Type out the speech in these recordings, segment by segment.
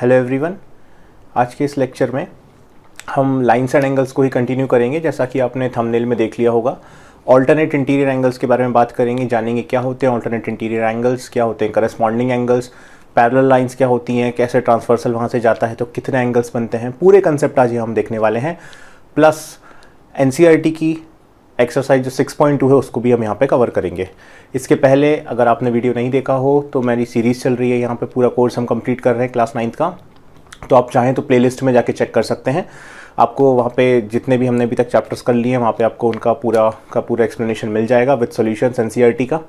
Hello everyone. आज के इस लेक्चर में हम लाइन्स एंड एंगल्स को ही कंटिन्यू करेंगे। जैसा कि आपने थंबनेल में देख लिया होगा, ऑल्टरनेट इंटीरियर एंगल्स के बारे में बात करेंगे, जानेंगे क्या होते हैं ऑल्टरनेट इंटीरियर एंगल्स, क्या होते हैं करस्पॉन्डिंग एंगल्स, पैरेलल लाइंस क्या होती हैं, कैसे ट्रांसवर्सल वहाँ से जाता है तो कितने एंगल्स बनते हैं, पूरे कंसेप्ट आज हम देखने वाले हैं। प्लस एनसीईआरटी की एक्सरसाइज जो 6.2 है उसको भी हम यहाँ पे कवर करेंगे। इसके पहले अगर आपने वीडियो नहीं देखा हो तो मेरी सीरीज़ चल रही है, यहाँ पे पूरा कोर्स हम कंप्लीट कर रहे हैं क्लास 9th का, तो आप चाहें तो प्लेलिस्ट में जाके चेक कर सकते हैं। आपको वहाँ पे जितने भी हमने अभी तक चैप्टर्स कर लिए हैं वहाँ पे आपको उनका पूरा एक्सप्लेनेशन मिल जाएगा विद सॉल्यूशंस एनसीईआरटी का।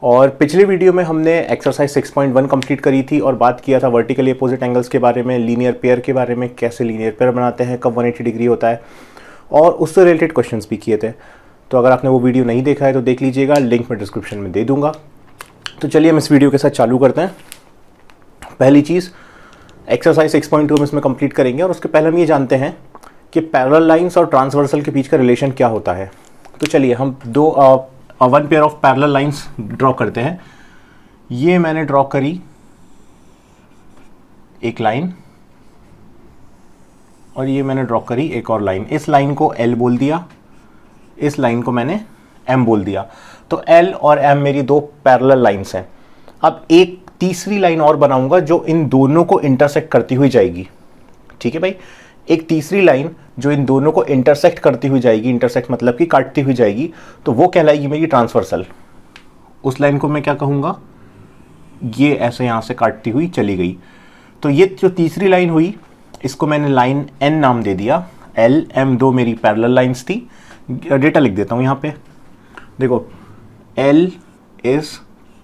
और पिछले वीडियो में हमने एक्सरसाइज 6.1 कंप्लीट करी थी और बात किया था वर्टिकली अपोजिट एंगल्स के बारे में, लीनियर पेयर के बारे में, कैसे लीनियर पेयर बनाते हैं, कब 180 डिग्री होता है, और उससे रिलेटेड क्वेश्चंस भी किए थे। तो अगर आपने वो वीडियो नहीं देखा है तो देख लीजिएगा, लिंक मैं डिस्क्रिप्शन में दे दूंगा। तो चलिए हम इस वीडियो के साथ चालू करते हैं। पहली चीज़ एक्सरसाइज 6.2 हम इसमें कंप्लीट करेंगे और उसके पहले हम ये जानते हैं कि पैरेलल लाइंस और ट्रांसवर्सल के बीच का रिलेशन क्या होता है। तो चलिए हम one pair of parallel lines draw करते हैं। ये मैंने ड्रॉ करी एक लाइन और ये मैंने ड्रॉ करी एक और लाइन। इस लाइन को L बोल दिया, इस लाइन को मैंने M बोल दिया। तो L और M मेरी दो पैरेलल लाइंस हैं। अब एक तीसरी लाइन और बनाऊंगा जो इन दोनों को इंटरसेक्ट करती हुई जाएगी। ठीक है भाई, एक तीसरी लाइन जो इन दोनों को इंटरसेक्ट करती हुई जाएगी, इंटरसेक्ट मतलब कि काटती हुई जाएगी, तो वो कहलाएगी मेरी ट्रांसवर्सल। उस लाइन को मैं क्या कहूँगा, ये ऐसे यहाँ से काटती हुई चली गई। तो ये जो तीसरी लाइन हुई इसको मैंने लाइन N नाम दे दिया। L M दो मेरी पैरेलल लाइंस थी। डेटा लिख देता हूँ यहाँ पे, देखो L is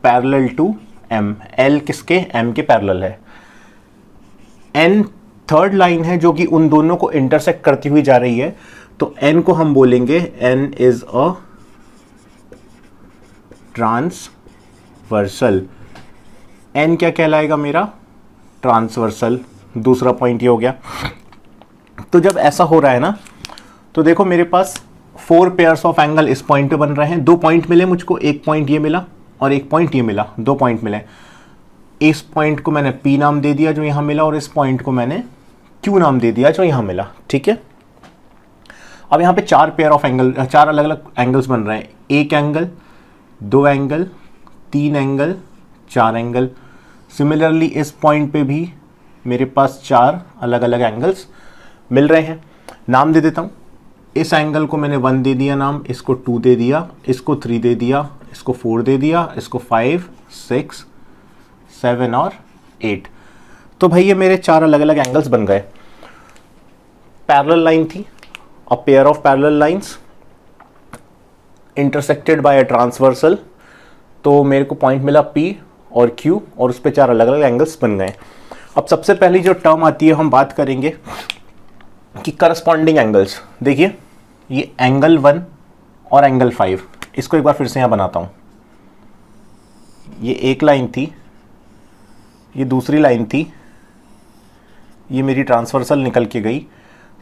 parallel to M। L किसके, M के पैरेलल है। N थर्ड लाइन है जो कि उन दोनों को इंटरसेक्ट करती हुई जा रही है, तो N को हम बोलेंगे N is a transversal. N क्या कहलाएगा मेरा, ट्रांसवर्सल। दूसरा पॉइंट ये हो गया। तो जब ऐसा हो रहा है ना, तो देखो मेरे पास 4 पेयर्स ऑफ एंगल इस पॉइंट पे बन रहे हैं। 2 पॉइंट मिले मुझको, एक पॉइंट ये मिला और एक पॉइंट ये मिला, 2 पॉइंट मिले। इस पॉइंट को मैंने P नाम दे दिया जो यहां मिला, और इस पॉइंट को मैंने Q नाम दे दिया जो यहां मिला। ठीक है, अब यहां पे 4 पेयर ऑफ एंगल, 4 अलग अलग एंगल्स बन रहे हैं। एक angle, 2 angle, 3 angle, 4 angle. Similarly इस पॉइंट पे भी मेरे पास 4 अलग अलग एंगल्स मिल रहे हैं। नाम दे देता हूं। इस एंगल को मैंने 1 दे दिया नाम, इसको 2 दे दिया, इसको 3 दे दिया, इसको 4 दे दिया, इसको 5, 6, 7 और 8। तो भाई ये मेरे 4 अलग अलग एंगल्स बन गए। पैरेलल लाइन थी, a pair of parallel lines intersected by a transversal. तो मेरे को पॉइंट मिला P और Q और उस पर 4 अलग अलग एंगल्स बन गए। अब सबसे पहली जो टर्म आती है हम बात करेंगे कि करस्पॉन्डिंग एंगल्स। देखिए ये एंगल 1 और एंगल 5, इसको एक बार फिर से यहां बनाता हूं। ये एक लाइन थी, ये दूसरी लाइन थी, ये मेरी ट्रांसवर्सल निकल के गई।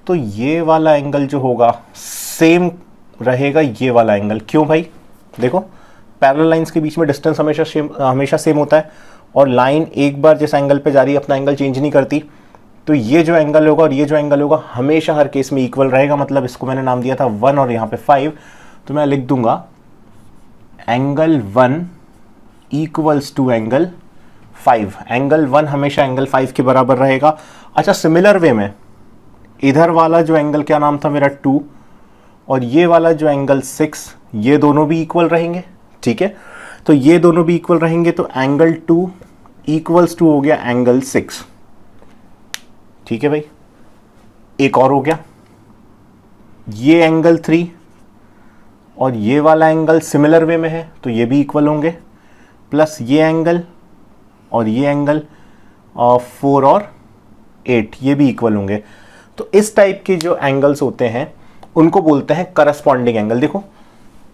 तो ये वाला एंगल जो होगा सेम रहेगा ये वाला एंगल। क्यों भाई, देखो पैरेलल लाइंस के बीच में डिस्टेंस हमेशा सेम होता है और लाइन एक बार जिस एंगल पे जा रही है अपना एंगल चेंज नहीं करती। तो ये जो एंगल होगा और ये जो एंगल होगा हमेशा हर केस में इक्वल रहेगा। मतलब इसको मैंने नाम दिया था 1 और यहाँ पे 5, तो मैं लिख दूंगा angle 1 equals to angle 5। Angle 1 हमेशा एंगल 5 के बराबर रहेगा। अच्छा, सिमिलर वे में इधर वाला जो एंगल क्या नाम था मेरा 2, और ये वाला जो एंगल 6, ये दोनों भी इक्वल रहेंगे। ठीक है, तो ये दोनों भी इक्वल रहेंगे, तो एंगल 2 इक्वल्स टू हो गया एंगल 6। ठीक है भाई, एक और हो गया, ये एंगल 3 और ये वाला एंगल सिमिलर वे में है तो ये भी इक्वल होंगे, प्लस ये एंगल और ये एंगल 4 और 8 ये भी इक्वल होंगे। तो इस टाइप के जो एंगल्स होते हैं उनको बोलते हैं करस्पॉन्डिंग एंगल। देखो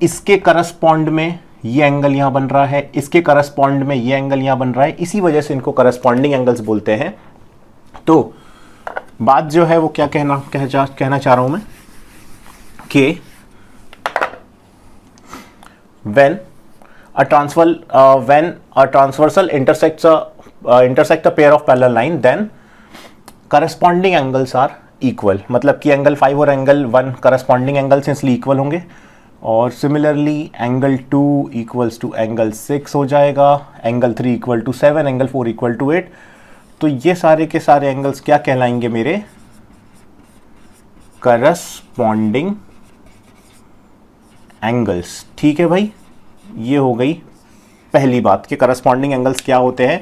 इसके करस्पॉन्ड में ये एंगल यहां बन रहा है, इसके करस्पॉन्ड में ये एंगल यहां बन रहा है, इसी वजह से इनको करस्पॉन्डिंग एंगल्स बोलते हैं। तो बात जो है वो क्या कहना चाह रहा हूं मैं कि when a transversal intersects a intersect a pair of parallel line, then corresponding angles are equal. मतलब कि एंगल 5 और एंगल 1 करस्पॉन्डिंग एंगल्स हैं, इसलिए इक्वल होंगे. और similarly angle 2 equals to angle 6 हो जाएगा, angle 3 equal to 7, angle 4 equal to 8. तो ये सारे के सारे एंगल्स क्या कहलाएंगे मेरे? Corresponding angles. ठीक है भाई, ये हो गई पहली बात कि करस्पॉन्डिंग एंगल्स क्या होते हैं.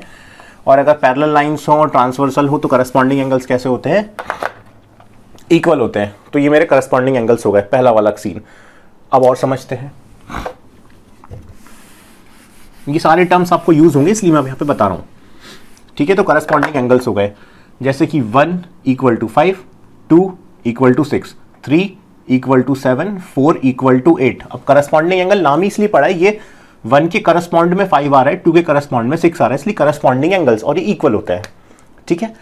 और अगर पैरेलल लाइंस हो और ट्रांसवर्सल हो तो करस्पॉन्डिंग एंगल्स कैसे होते हैं? इक्वल होते हैं. तो ये मेरे करस्पॉन्डिंग एंगल्स हो गए, पहला वाला सीन. अब और समझते हैं. ये सारे टर्म्स आपको यूज होंगे इसलिए मैं यहाँ पे बता रहा हूं. ठीक है, तो करस्पॉन्डिंग एंगल्स हो गए जैसे कि 1 equal to 5, 2 equal to 6, 3 equal to 7, 4 equal to 8. अब करस्पॉन्डिंग एंगल नाम ही इसलिए पड़ा है, ये 1 के करस्पॉन्ड में 5 आ रहा है, 2 के करस्पॉन्ड में 6 आ रहा है, इसलिए करस्पॉन्डिंग एंगल्स, और ये इक्वल होता है. ठीक है,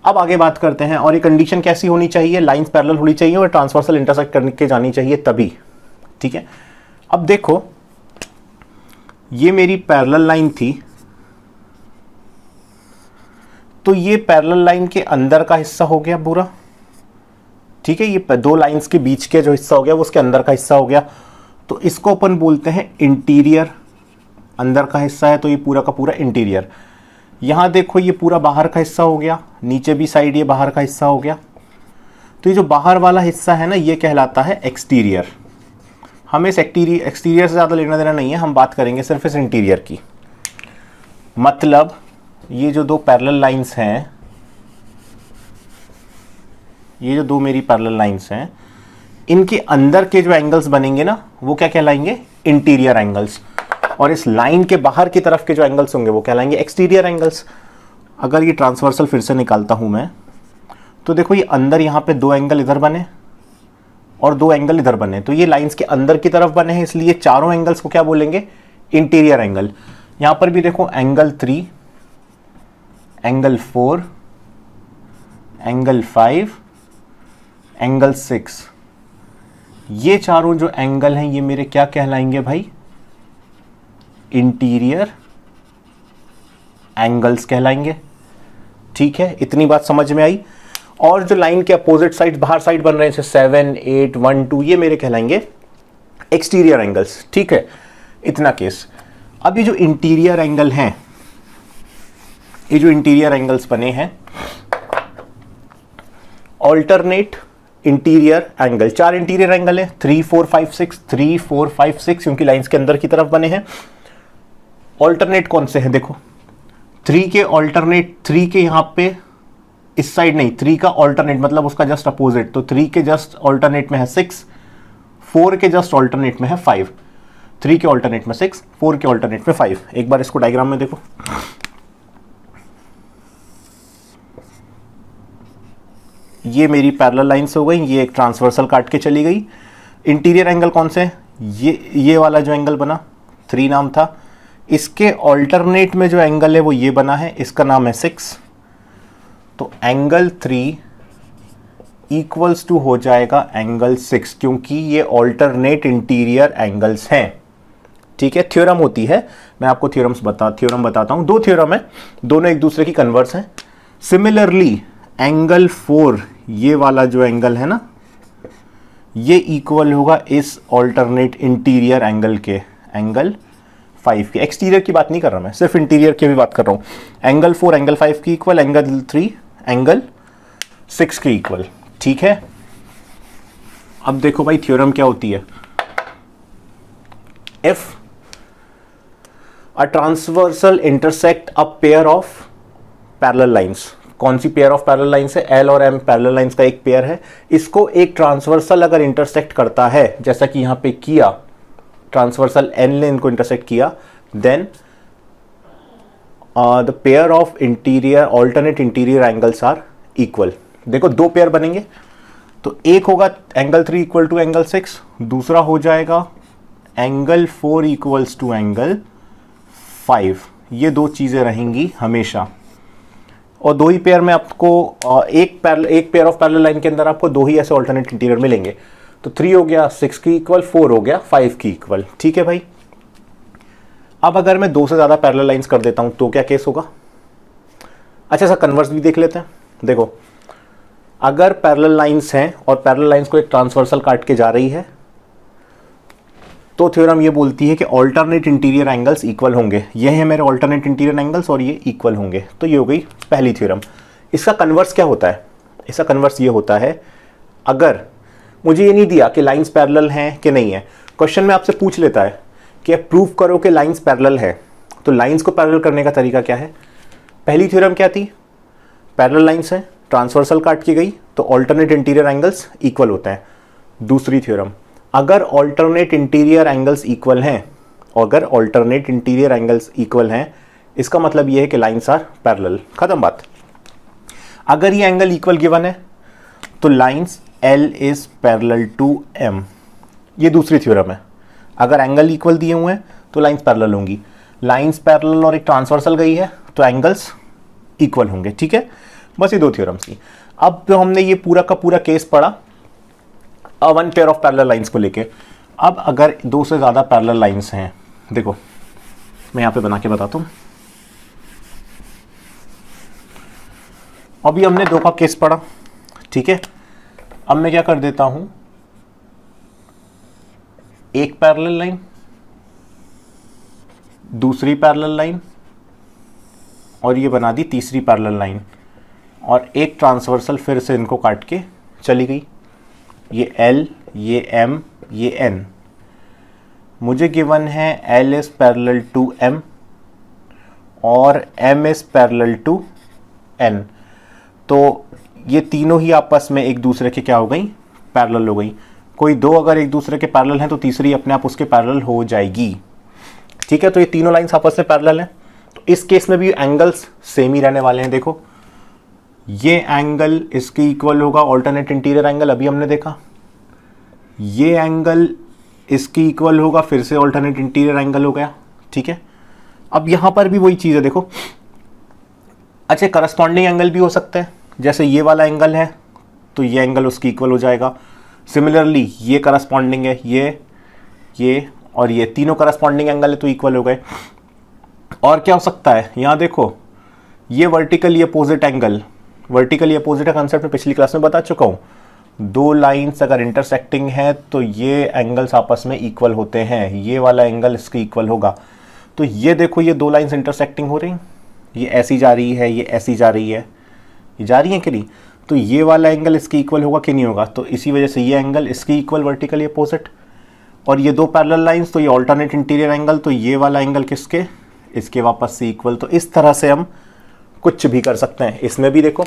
अब आगे बात करते हैं. और ये कंडीशन कैसी होनी चाहिए? लाइंस पैरेलल होनी चाहिए और ट्रांसवर्सल इंटरसेक्ट करके जानी चाहिए तभी. ठीक है, अब देखो ये मेरी पैरेलल लाइन थी, तो ये पैरेलल लाइन के अंदर का हिस्सा हो गया पूरा. ठीक है, ये दो लाइंस के बीच के जो हिस्सा हो गया वो उसके अंदर का हिस्सा हो गया. तो इसको अपन बोलते हैं इंटीरियर. अंदर का हिस्सा है तो ये पूरा का पूरा इंटीरियर. यहां देखो ये पूरा बाहर का हिस्सा हो गया, नीचे भी साइड ये बाहर का हिस्सा हो गया. तो ये जो बाहर वाला हिस्सा है ना, ये कहलाता है एक्सटीरियर. हमें इस एक्सटीरियर से ज़्यादा लेना देना नहीं है, हम बात करेंगे सिर्फ इस इंटीरियर की. मतलब ये जो दो पैरेलल लाइंस हैं, ये जो दो मेरी पैरेलल लाइंस हैं, इनके अंदर के जो एंगल्स बनेंगे ना वो क्या कहलाएंगे? Interior angles. और इस लाइन के बाहर की तरफ के जो एंगल्स होंगे वो कहलाएंगे एक्सटीरियर एंगल्स. अगर ये ट्रांसवर्सल फिर से निकालता हूं मैं, तो देखो ये अंदर यहां पे दो एंगल इधर बने और दो एंगल इधर बने, तो ये लाइंस के अंदर की तरफ बने हैं, इसलिए चारों एंगल्स को क्या बोलेंगे? Interior angle. यहां पर भी देखो एंगल 3, एंगल 4, एंगल 5, एंगल 6, ये चारों जो एंगल हैं ये मेरे क्या कहलाएंगे भाई? इंटीरियर एंगल्स कहलाएंगे. ठीक है, इतनी बात समझ में आई. और जो लाइन के अपोजिट साइड बाहर साइड बन रहे हैं जैसे 7, 8, 1, 2, ये मेरे कहलाएंगे एक्सटीरियर एंगल्स. ठीक है, इतना केस. अब ये जो इंटीरियर एंगल हैं, ये जो इंटीरियर एंगल्स बने हैं, alternate interior angle, 4 interior angle है, 3, 4, 5, 6, 3, 4, 5, 6, क्योंकि लाइंस के अंदर की तरफ बने हैं. ऑल्टरनेट कौन से हैं? देखो 3 के ऑल्टरनेट, 3 के यहां पे इस साइड नहीं, 3 का ऑल्टरनेट मतलब उसका जस्ट अपोजिट, तो 3 के जस्ट ऑल्टरनेट में है 6, 4 के जस्ट ऑल्टरनेट में है 5. 3 के ऑल्टरनेट में 6, 4 के ऑल्टरनेट में 5. एक बार इसको डायग्राम में देखो. ये मेरी पैरेलल लाइंस हो गई, ये एक ट्रांसवर्सल काट के चली गई. इंटीरियर एंगल कौन से? ये वाला जो एंगल बना, 3 नाम था, इसके ऑल्टरनेट में जो एंगल है वो ये बना है, इसका नाम है 6. तो एंगल 3 इक्वल्स टू हो जाएगा एंगल 6, क्योंकि ये ऑल्टरनेट इंटीरियर एंगल्स हैं. ठीक है, थ्योरम होती है, मैं आपको थ्योरम बताता हूं. 2 थ्योरम है, दोनों एक दूसरे की कन्वर्स हैं. सिमिलरली एंगल 4, ये वाला जो एंगल है ना, ये इक्वल होगा इस ऑल्टरनेट इंटीरियर एंगल के, एंगल 5 की. एक्सटीरियर की बात नहीं कर रहा मैं, सिर्फ इंटीरियर की भी बात कर रहा हूं. एंगल 4 एंगल 5 की इक्वल, एंगल 3 एंगल 6 की इक्वल. ठीक है, अब देखो भाई थ्योरम क्या होती है. If a transversal intersect a pair of parallel lines. कौन सी पेयर ऑफ पैरेलल लाइंस है? एल और एम पैरेलल लाइंस का एक पेयर है. इसको एक ट्रांसवर्सल अगर इंटरसेक्ट करता है, जैसा कि यहां पे किया, ट्रांसवर्सल एन ने इनको इंटरसेक्ट किया, then the pair of interior alternate interior angles are equal. देखो 2 पेयर बनेंगे, तो एक होगा एंगल 3 इक्वल टू एंगल 6, दूसरा हो जाएगा एंगल 4 इक्वल्स टू एंगल 5. ये 2 चीजें रहेंगी हमेशा. और 2 ही पेयर में आपको एक पेयर ऑफ पैरेलल लाइन के अंदर आपको 2 ही ऐसे ऑल्टरनेट इंटीरियर मिलेंगे. तो 3 हो गया 6 की इक्वल, 4 हो गया 5 की इक्वल. ठीक है भाई. अब अगर मैं 2 से ज्यादा पैरेलल लाइंस कर देता हूं तो क्या केस होगा? अच्छा सा कन्वर्स भी देख लेते हैं। देखो, अगर पैरेलल लाइंस हैं और पैरेलल लाइंस को एक ट्रांसवर्सल काट के जा रही है तो थ्योरम ये बोलती है कि ऑल्टरनेट इंटीरियर एंगल्स इक्वल होंगे। ये है मेरे ऑल्टरनेट इंटीरियर एंगल्स और ये इक्वल होंगे। तो ये हो गई पहली थ्योरम। इसका कन्वर्स क्या होता है? इसका कन्वर्स ये होता है, अगर मुझे ये नहीं दिया कि लाइंस पैरेलल हैं कि नहीं है, क्वेश्चन में आपसे पूछ लेता है कि प्रूव करो कि लाइंस पैरेलल है, तो लाइंस को पैरेलल करने का तरीका क्या है? पहली थ्योरम क्या थी? पैरेलल लाइंस है, ट्रांसवर्सल काट की गई तो ऑल्टरनेट इंटीरियर एंगल्स इक्वल होते हैं। दूसरी थ्योरम, अगर ऑल्टरनेट इंटीरियर एंगल्स इक्वल हैं, अगर ऑल्टरनेट इंटीरियर एंगल्स इक्वल हैं, इसका मतलब यह है कि लाइंस आर पैरेलल। खत्म बात। अगर ये एंगल इक्वल गिवन है तो lines L is parallel to M। ये दूसरी थ्योरम है। अगर एंगल इक्वल दिए हुए हैं तो लाइंस पैरेलल होंगी। लाइंस पैरेलल और एक ट्रांसवर्सल गई है तो एंगल्स इक्वल होंगे। ठीक है, बस ये दो थ्योरम्स थी। अब जो हमने ये पूरा का पूरा केस पढ़ा one pair of parallel lines को लेके। अब अगर दो से ज़्यादा पैरेलल लाइंस हैं, देखो मैं यहाँ पे बना के बताता हूँ। अभी हमने दो का केस पढ़ा, ठीक है। अब मैं क्या कर देता हूँ, एक पैरेलल लाइन, दूसरी पैरेलल लाइन और ये बना दी तीसरी पैरेलल लाइन, और एक ट्रांसवर्सल फिर से इनको काट के चली गई। ये L, ये M, ये N। मुझे गिवन है L is parallel to M और M is parallel to N। तो ये तीनों ही आपस में एक दूसरे के क्या हो गई? पैरेलल हो गई। कोई दो अगर एक दूसरे के पैरेलल हैं तो तीसरी अपने आप उसके पैरेलल हो जाएगी। ठीक है, तो ये तीनों लाइंस आपस में पैरेलल हैं। तो इस केस में भी एंगल्स सेम ही रहने वाले हैं। देखो, ये एंगल इसके इक्वल होगा ऑल्टरनेट इंटीरियर एंगल, अभी हमने देखा। ये एंगल इसकी इक्वल होगा, फिर से ऑल्टरनेट इंटीरियर एंगल हो गया। ठीक है, अब यहां पर भी वही चीज है। देखो, अच्छा करस्पॉन्डिंग एंगल भी हो सकते हैं। जैसे ये वाला एंगल है तो ये एंगल उसकी इक्वल हो जाएगा। सिमिलरली ये करस्पॉन्डिंग है, ये और ये तीनों करस्पॉन्डिंग एंगल है तो इक्वल हो गए। और क्या हो सकता है, यहां देखो, ये vertically opposite angle, vertically opposite का कंसेप्ट में पिछली क्लास में बता चुका हूं। दो लाइंस अगर इंटरसेक्टिंग है तो ये एंगल्स आपस में इक्वल होते हैं। ये वाला एंगल इसके इक्वल होगा। तो ये देखो, ये दो लाइंस इंटरसेक्टिंग हो रही, ये ऐसी जा रही है, ये ऐसी जा रही है, ये जा रही है कि नहीं? तो ये वाला एंगल इसके इक्वल होगा कि नहीं होगा? तो इसी वजह से ये एंगल इसके इक्वल वर्टिकली अपोजिट। और ये दो पैरेलल लाइंस तो ये ऑल्टरनेट इंटीरियर एंगल, तो ये वाला एंगल किसके? इसके वापस से इक्वल। तो इस तरह से हम कुछ भी कर सकते हैं। इसमें भी देखो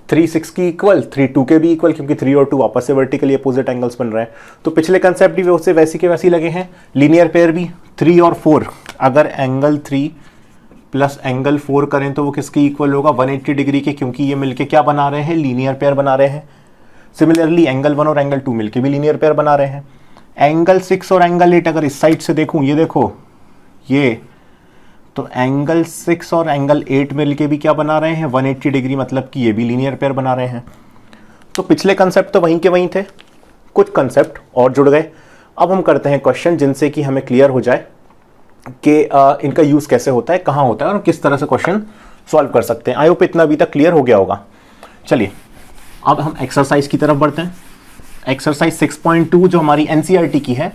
3 6 की इक्वल, 3 2 के भी इक्वल, क्योंकि 3 और 2 वापस से वर्टिकली अपोजिट एंगल्स बन रहे हैं। तो पिछले कंसेप्ट भी उससे वैसी के वैसी लगे हैं। लीनियर पेयर भी 3 और 4, अगर एंगल 3 प्लस एंगल 4 करें तो वो किसकी इक्वल होगा? 180 डिग्री के, क्योंकि ये मिलके क्या बना रहे हैं? लीनियर पेयर बना रहे हैं। सिमिलरली एंगल 1 और एंगल 2 मिलके भी लीनियर पेयर बना रहे हैं। एंगल 6 और एंगल 8 अगर इस साइड से देखूं, ये देखो ये, तो एंगल 6 और एंगल 8 मिलके भी क्या बना रहे हैं? 180 डिग्री, मतलब कि ये भी लीनियर पेयर बना रहे हैं। तो पिछले कंसेप्ट तो वहीं के वहीं थे, कुछ कंसेप्ट और जुड़ गए। अब हम करते हैं क्वेश्चन जिनसे कि हमें क्लियर हो जाए कि इनका यूज कैसे होता है, कहाँ होता है और किस तरह से क्वेश्चन सॉल्व कर सकते हैं। आई होप इतना अभी तक क्लियर हो गया होगा। चलिए अब हम एक्सरसाइज की तरफ बढ़ते हैं। एक्सरसाइज 6.2 जो हमारी एनसीईआरटी की है।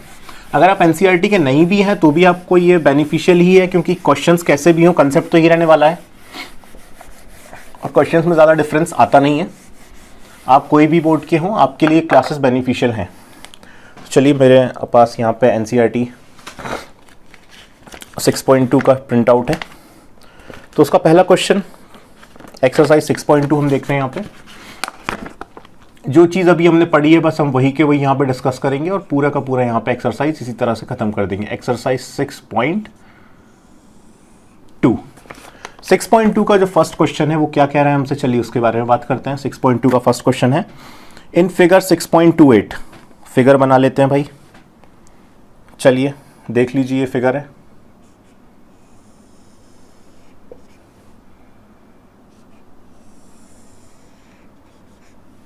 अगर आप एनसीईआरटी के नहीं भी हैं तो भी आपको ये बेनिफिशियल ही है, क्योंकि क्वेश्चंस कैसे भी हो कंसेप्ट तो ही रहने वाला है और क्वेश्चंस में ज़्यादा डिफरेंस आता नहीं है। आप कोई भी बोर्ड के हों, आपके लिए क्लासेस बेनिफिशियल हैं। चलिए मेरे पास यहाँ पे एनसीईआरटी 6.2 का प्रिंट आउट है। तो उसका पहला क्वेश्चन एक्सरसाइज 6.2 हम देख रहे हैं। यहाँ पे जो चीज़ अभी हमने पढ़ी है बस हम वही के वही यहाँ पे डिस्कस करेंगे और पूरा का पूरा यहाँ पे एक्सरसाइज इसी तरह से खत्म कर देंगे। एक्सरसाइज 6.2 का जो फर्स्ट क्वेश्चन है वो क्या कह रहा है हमसे, चलिए उसके बारे में बात करते हैं। 6.2 का फर्स्ट क्वेश्चन है, इन फिगर 6.28 फिगर बना लेते हैं भाई। चलिए देख लीजिए, ये फिगर है।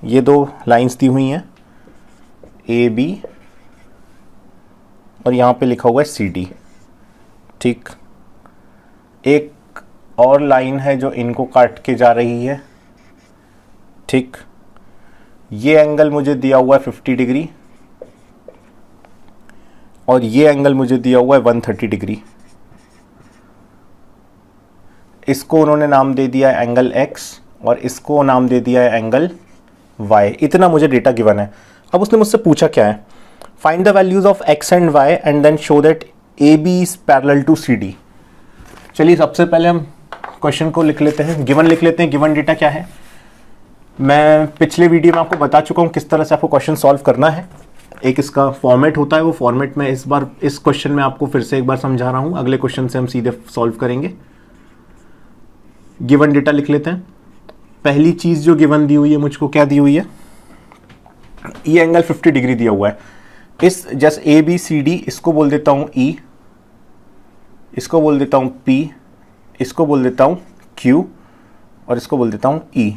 ये दो लाइंस दी हुई हैं ए बी और यहाँ पे लिखा हुआ है सी डी। ठीक, एक और लाइन है जो इनको काट के जा रही है, ठीक। ये एंगल मुझे दिया हुआ है 50 डिग्री और ये एंगल मुझे दिया हुआ है 130 डिग्री। इसको उन्होंने नाम दे दिया है एंगल x और इसको नाम दे दिया है एंगल y। इतना मुझे डेटा गिवन है। अब उसने मुझसे पूछा क्या है, find the values of x and y and then show that AB is parallel to CD। चलिए सबसे पहले हम क्वेश्चन को लिख लेते हैं, गिवन लिख लेते हैं। गिवन डेटा क्या है, मैं पिछले वीडियो में आपको बता चुका हूँ किस तरह से आपको क्वेश्चन सॉल्व करना है। एक इसका फॉर्मेट होता है, वो फॉर्मेट में इस बार इस क्वेश्चन में आपको फिर से एक बार समझा रहा हूँ, अगले क्वेश्चन से हम सीधे सॉल्व करेंगे। गिवन डेटा लिख लेते हैं। पहली चीज जो गिवन दी हुई है मुझको, क्या दी हुई है, ये एंगल 50 डिग्री दिया हुआ है। इस जैसे ABCD, इसको बोल देता हूं E, इसको बोल देता हूं P, इसको बोल देता हूं Q और इसको बोल देता हूं E।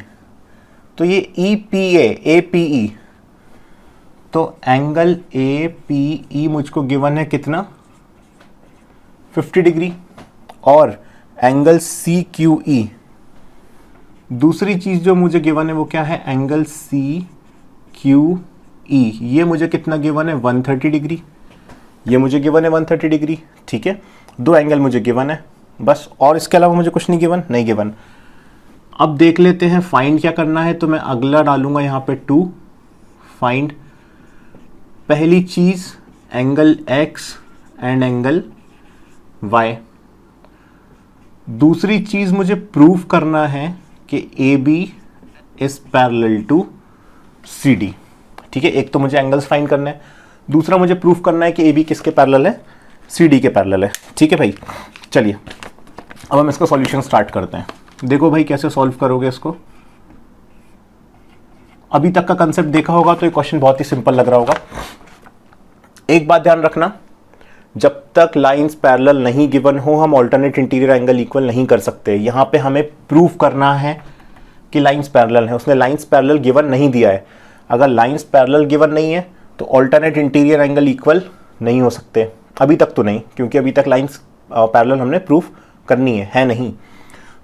तो ये APE, तो एंगल APE मुझको गिवन है कितना, 50 डिग्री। और एंगल CQE, दूसरी चीज जो मुझे गिवन है वो क्या है, एंगल CQE, ये मुझे कितना गिवन है, 130 डिग्री। ये मुझे गिवन है 130 डिग्री, ठीक है। दो एंगल मुझे गिवन है बस, और इसके अलावा मुझे कुछ नहीं गिवन, नहीं गिवन। अब देख लेते हैं फाइंड क्या करना है। तो मैं अगला डालूंगा यहाँ पे 2, फाइंड पहली चीज angle x and angle y। दूसरी चीज मुझे प्रूव करना है कि AB is parallel to CD, ठीक है। एक तो मुझे एंगल्स फाइंड करना है, दूसरा मुझे प्रूफ करना है कि AB किसके पैरेलल है, CD के पैरेलल है, ठीक है भाई। चलिए अब हम इसका सॉल्यूशन स्टार्ट करते हैं। देखो भाई कैसे सॉल्व करोगे इसको। अभी तक का कंसेप्ट देखा होगा तो ये क्वेश्चन बहुत ही सिंपल लग रहा होगा। एक बात ध्यान रखना, जब तक लाइंस पैरेलल नहीं गिवन हो हम ऑल्टरनेट इंटीरियर एंगल इक्वल नहीं कर सकते। यहां पे हमें प्रूफ करना है कि लाइंस पैरेलल है। उसने लाइंस पैरेलल गिवन नहीं दिया है। अगर लाइंस पैरेलल गिवन नहीं है तो ऑल्टरनेट इंटीरियर एंगल इक्वल नहीं हो सकते। अभी तक तो नहीं, क्योंकि अभी तक लाइंस पैरेलल हमने प्रूफ करनी है नहीं।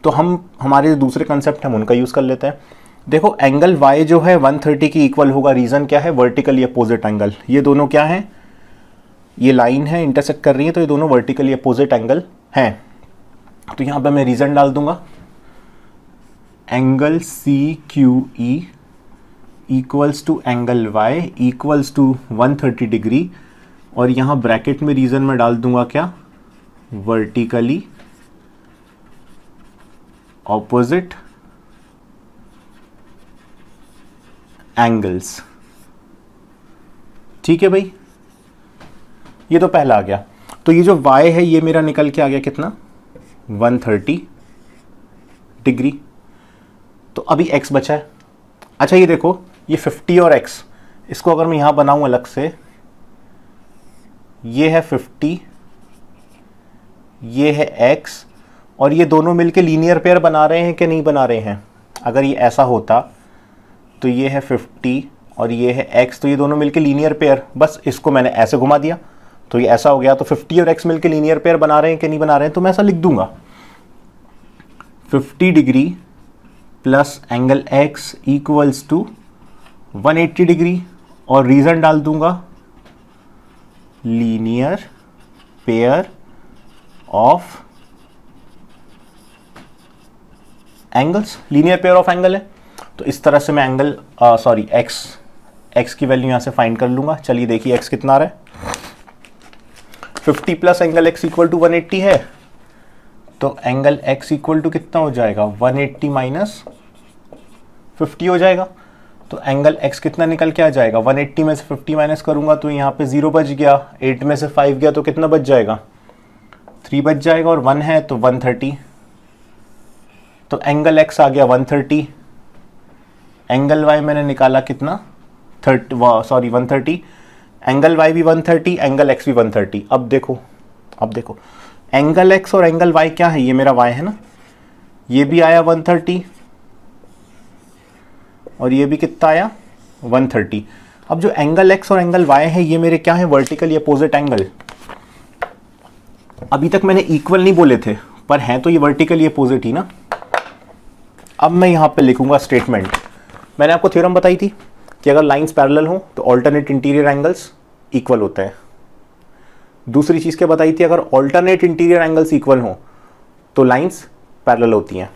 तो हम हमारे दूसरे कंसेप्ट हम उनका यूज कर लेते हैं। देखो एंगल y जो है 130 की इक्वल होगा। रीजन क्या है, वर्टिकली अपोजिट एंगल। ये दोनों क्या है, ये लाइन है इंटरसेक्ट कर रही है, तो ये दोनों वर्टिकली अपोजिट एंगल हैं। तो यहां पे मैं रीजन डाल दूंगा, angle CQE equals to angle y equals to 130 degree, और यहां ब्रैकेट में रीजन में डाल दूंगा क्या, वर्टिकली ऑपोजिट एंगल्स, ठीक है भाई। ये तो पहला आ गया। तो ये जो y है ये मेरा निकल के आ गया कितना, 130 डिग्री। तो अभी x बचा है। अच्छा ये देखो, ये 50 और x, इसको अगर मैं यहां बनाऊं अलग से, ये है 50, ये है x, और ये दोनों मिलके लीनियर पेयर बना रहे हैं कि नहीं बना रहे हैं। अगर ये ऐसा होता तो ये है 50 और ये है x, तो ये दोनों मिलके लीनियर पेयर, बस इसको मैंने ऐसे घुमा दिया तो ये ऐसा हो गया। तो 50 और x मिलके लीनियर पेयर बना रहे हैं कि नहीं बना रहे हैं, तो मैं ऐसा लिख दूंगा 50 degree plus angle x equals to 180 degree, और रीजन डाल दूंगा linear pair of angles. Linear pair of angle है, तो इस तरह से मैं एंगल x की वैल्यू यहां से फाइंड कर लूंगा। चलिए देखिए x कितना आ रहा है, 50 plus angle x equal to 180 है, तो एंगल x इक्वल टू कितना हो जाएगा, 180 माइनस 50 हो जाएगा। तो एंगल x कितना निकल के आ जाएगा, 180 में से 50 माइनस करूंगा तो यहाँ पे 0 बच गया, 8 में से 5 गया तो कितना बच जाएगा, 3 बच जाएगा, और 1 है तो 130। तो एंगल x आ गया 130, एंगल y मैंने निकाला कितना, 130, एंगल y भी 130, एंगल x भी 130। अब देखो एंगल x और एंगल y क्या है, ये मेरा y है ना, ये भी आया 130 और ये भी कितना आया 130। अब जो एंगल x और एंगल y है ये मेरे क्या है, वर्टिकली अपोजिट एंगल। अभी तक मैंने इक्वल नहीं बोले थे, पर हैं तो ये वर्टिकली अपोजिट ही ना। अब मैं यहाँ पे लिखूंगा स्टेटमेंट। मैंने आपको थ्योरम बताई थी कि अगर लाइंस पैरेलल हो तो ऑल्टरनेट इंटीरियर एंगल्स इक्वल होते हैं। दूसरी चीज़ क्या बताई थी, अगर ऑल्टरनेट इंटीरियर एंगल्स इक्वल हो तो लाइंस पैरेलल होती हैं।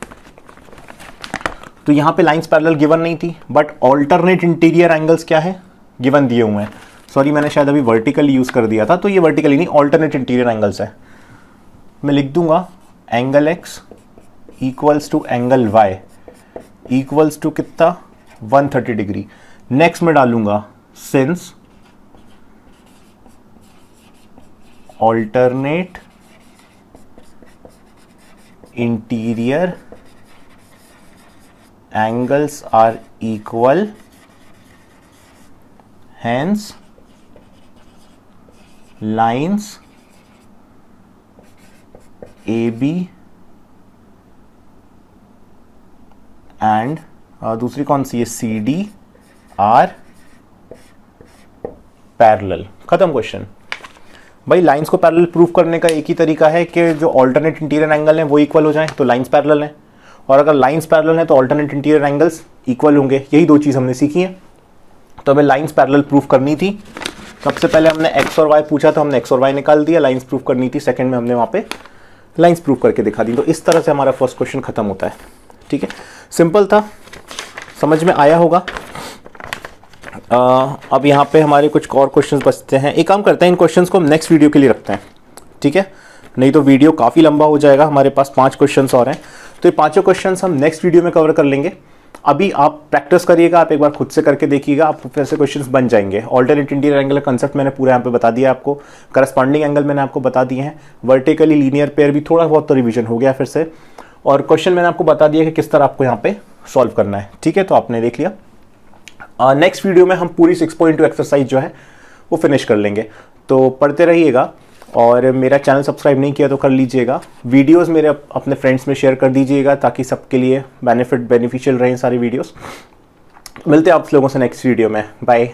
तो यहाँ पे लाइंस पैरेलल गिवन नहीं थी, बट ऑल्टरनेट इंटीरियर एंगल्स क्या है, गिवन दिए हुए हैं। सॉरी, मैंने शायद अभी वर्टिकली यूज़ कर दिया था, तो ये वर्टिकली नहीं, ऑल्टरनेट इंटीरियर एंगल्स है। मैं लिख दूंगा angle x equals to angle y equals to कितना, 130 डिग्री। नेक्स्ट में डालूंगा since alternate interior angles are equal, hence lines AB and दूसरी कौन सी है, CD are पैरेलल। खत्म क्वेश्चन। भाई लाइंस को पैरेलल प्रूव करने का एक ही तरीका है कि जो ऑल्टरनेट इंटीरियर एंगल है वो इक्वल हो जाए, तो लाइंस पैरेलल है, और अगर लाइंस पैरेलल है तो ऑल्टरनेट इंटीरियर एंगल्स इक्वल होंगे। यही दो चीज़ हमने सीखी है। तो हमें लाइंस पैरेलल प्रूफ करनी थी। सबसे पहले हमने एक्स और वाई पूछा, तो हमने एक्स और वाई निकाल दिया। लाइंस प्रूफ करनी थी, सेकंड में हमने वहाँ पे लाइंस प्रूफ करके दिखा दी। तो इस तरह से हमारा फर्स्ट क्वेश्चन खत्म होता है। ठीक है, सिंपल था, समझ में आया होगा। अब यहाँ पे हमारे कुछ और क्वेश्चंस बचते हैं। एक काम करते हैं, इन क्वेश्चंस को हम नेक्स्ट वीडियो के लिए रखते हैं, ठीक है, नहीं तो वीडियो काफ़ी लंबा हो जाएगा। हमारे पास 5 क्वेश्चंस और हैं, तो ये पांचों क्वेश्चंस हम नेक्स्ट वीडियो में कवर कर लेंगे। अभी आप प्रैक्टिस करिएगा, आप एक बार खुद से करके देखिएगा, आप फिर से क्वेश्चंस बन जाएंगे। ऑल्टरनेट इंटीरियर एंगल का कंसेप्ट मैंने पूरा यहाँ पे बता दिया आपको, करस्पॉन्डिंग एंगल मैंने आपको बता दिए हैं, वर्टिकली लीनियर पेयर भी थोड़ा बहुत तो रिविजन हो गया फिर से, और क्वेश्चन मैंने आपको बता दिया कि किस तरह आपको यहाँ पे सॉल्व करना है। ठीक है, तो आपने देख लिया। नेक्स्ट वीडियो में हम पूरी 6.2 एक्सरसाइज जो है वो फिनिश कर लेंगे। तो पढ़ते रहिएगा, और मेरा चैनल सब्सक्राइब नहीं किया तो कर लीजिएगा। वीडियोस मेरे अपने फ्रेंड्स में शेयर कर दीजिएगा ताकि सबके लिए बेनिफिशियल रहें सारी वीडियोस। मिलते हैं आप लोगों से नेक्स्ट वीडियो में। बाय।